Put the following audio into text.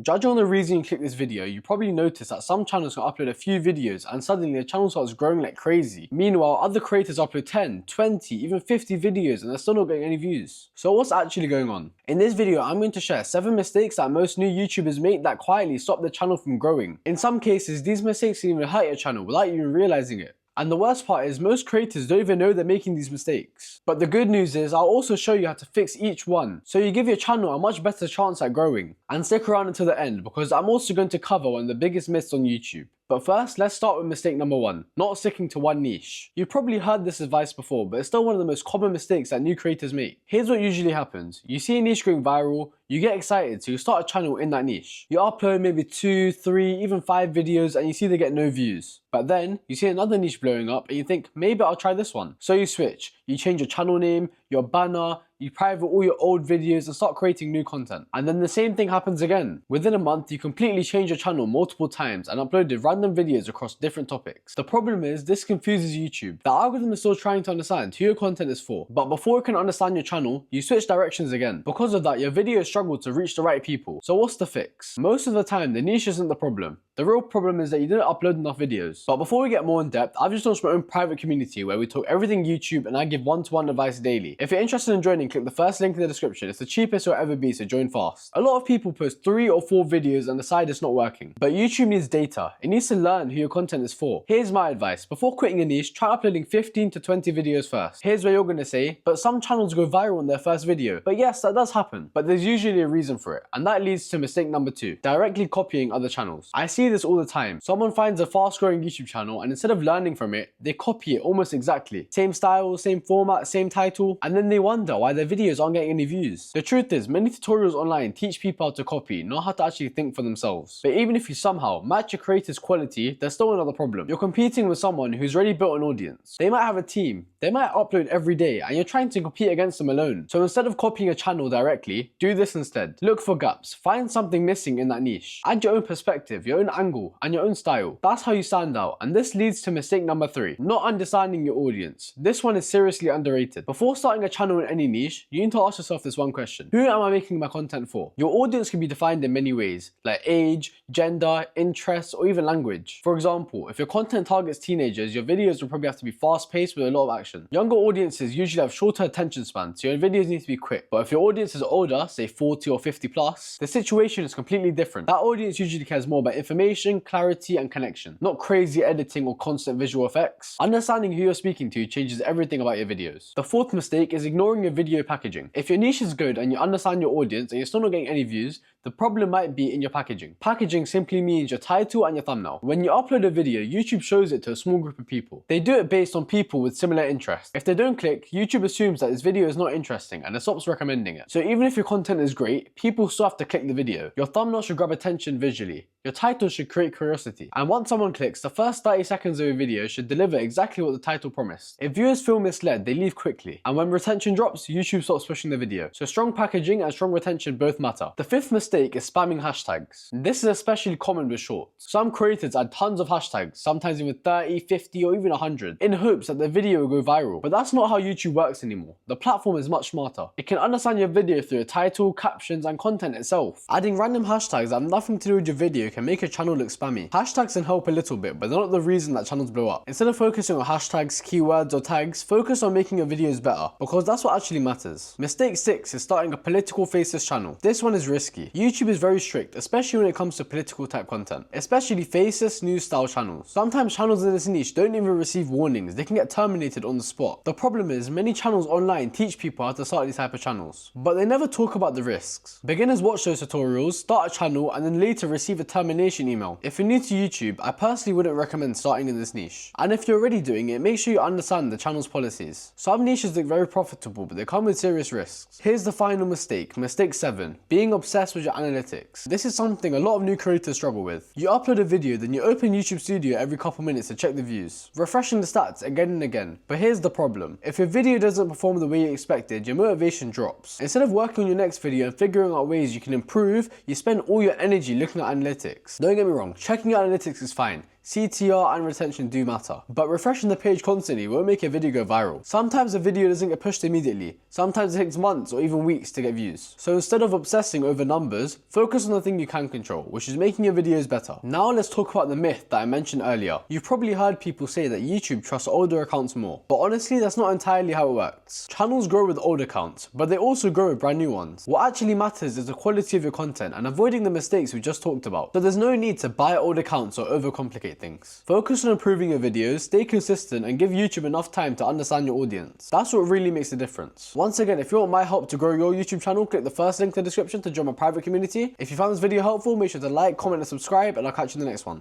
Judging on the reason you clicked this video, you probably noticed that some channels can upload a few videos and suddenly the channel starts growing like crazy. Meanwhile, other creators upload 10, 20, even 50 videos and they're still not getting any views. So what's actually going on? In this video, I'm going to share 7 mistakes that most new YouTubers make that quietly stop their channel from growing. In some cases, these mistakes can even hurt your channel without you even realizing it. And the worst part is most creators don't even know they're making these mistakes. But the good news is I'll also show you how to fix each one, so you give your channel a much better chance at growing. And stick around until the end because I'm also going to cover one of the biggest myths on YouTube. But first, let's start with mistake number 1, not sticking to one niche. You've probably heard this advice before, but it's still one of the most common mistakes that new creators make. Here's what usually happens. You see a niche going viral, you get excited, so you start a channel in that niche. You upload maybe 2, 3, even 5 videos and you see they get no views. But then, you see another niche blowing up and you think, maybe I'll try this one. So you switch. You change your channel name, your banner, you private all your old videos and start creating new content. And then the same thing happens again. Within a month, you completely change your channel multiple times and uploaded random videos across different topics. The problem is, this confuses YouTube. The algorithm is still trying to understand who your content is for. But before it can understand your channel, you switch directions again. Because of that, your videos struggle to reach the right people. So what's the fix? Most of the time, the niche isn't the problem. The real problem is that you didn't upload enough videos. But before we get more in depth, I've just launched my own private community where we talk everything YouTube and I give one-to-one advice daily. If you're interested in joining, click the first link in the description. It's the cheapest it'll ever be, so join fast. A lot of people post 3 or 4 videos and decide it's not working. But YouTube needs data. It needs to learn who your content is for. Here's my advice. Before quitting a niche, try uploading 15 to 20 videos first. Here's where you're going to say, but some channels go viral on their first video. But yes, that does happen. But there's usually a reason for it. And that leads to mistake number 2, directly copying other channels. I see this all the time. Someone finds a fast growing YouTube channel and instead of learning from it, they copy it almost exactly. Same style, same format, same title, and then they wonder why their videos aren't getting any views. The truth is, many tutorials online teach people how to copy, not how to actually think for themselves. But even if you somehow match your creator's quality, there's still another problem. You're competing with someone who's already built an audience. They might have a team, they might upload every day, and you're trying to compete against them alone. So instead of copying a channel directly, do this instead. Look for gaps, find something missing in that niche. Add your own perspective, your own angle, and your own style. That's how you stand out. And this leads to mistake number 3, not understanding your audience. This one is seriously underrated. Before starting a channel in any niche, you need to ask yourself this one question. Who am I making my content for? Your audience can be defined in many ways, like age, gender, interests, or even language. For example, if your content targets teenagers, your videos will probably have to be fast-paced with a lot of action. Younger audiences usually have shorter attention spans, so your videos need to be quick. But if your audience is older, say 40 or 50 plus, the situation is completely different. That audience usually cares more about information, clarity, and connection, not crazy editing or constant visual effects. Understanding who you're speaking to changes everything about your videos. The 4th mistake is ignoring your video packaging. If your niche is good and you understand your audience and you're still not getting any views, the problem might be in your packaging. Packaging simply means your title and your thumbnail. When you upload a video, YouTube shows it to a small group of people. They do it based on people with similar interests. If they don't click, YouTube assumes that this video is not interesting and it stops recommending it. So even if your content is great, people still have to click the video. Your thumbnail should grab attention visually. Your title should create curiosity. And once someone clicks, the first 30 seconds of your video should deliver exactly what the title promised. If viewers feel misled, they leave quickly. And when retention drops, YouTube stops pushing the video. So strong packaging and strong retention both matter. The 5th mistake is spamming hashtags. This is especially common with shorts. Some creators add tons of hashtags, sometimes even 30, 50, or even 100, in hopes that the video will go viral. But that's not how YouTube works anymore. The platform is much smarter. It can understand your video through your title, captions, and content itself. Adding random hashtags that have nothing to do with your video can make your channel look spammy. Hashtags can help a little bit, but they're not the reason that channels blow up. Instead of focusing on hashtags, keywords, or tags, focus on making your videos better, because that's what actually matters. Mistake 6 is starting a political faceless channel. This one is risky. YouTube is very strict, especially when it comes to political type content, especially faceless news style channels. Sometimes channels in this niche don't even receive warnings, they can get terminated on the spot. The problem is, many channels online teach people how to start these type of channels, but they never talk about the risks. Beginners watch those tutorials, start a channel, and then later receive a termination email. If you're new to YouTube, I personally wouldn't recommend starting in this niche. And if you're already doing it, make sure you understand the channel's policies. Some niches look very profitable, but they come with serious risks. Here's the final mistake, mistake 7, being obsessed with your analytics. This is something a lot of new creators struggle with. You upload a video, then you open YouTube Studio every couple minutes to check the views, refreshing the stats again and again. But here's the problem. If your video doesn't perform the way you expected, your motivation drops. Instead of working on your next video and figuring out ways you can improve, you spend all your energy looking at analytics. Don't get me wrong, checking your analytics is fine. CTR and retention do matter, but refreshing the page constantly won't make a video go viral. Sometimes a video doesn't get pushed immediately, sometimes it takes months or even weeks to get views. So instead of obsessing over numbers, focus on the thing you can control, which is making your videos better. Now let's talk about the myth that I mentioned earlier. You've probably heard people say that YouTube trusts older accounts more, but honestly that's not entirely how it works. Channels grow with old accounts, but they also grow with brand new ones. What actually matters is the quality of your content and avoiding the mistakes we just talked about. So there's no need to buy old accounts or overcomplicate things. Focus on improving your videos, stay consistent, and give YouTube enough time to understand your audience. That's what really makes the difference. Once again, if you want my help to grow your YouTube channel, click the first link in the description to join my private community. If you found this video helpful, make sure to like, comment, and subscribe, and I'll catch you in the next one.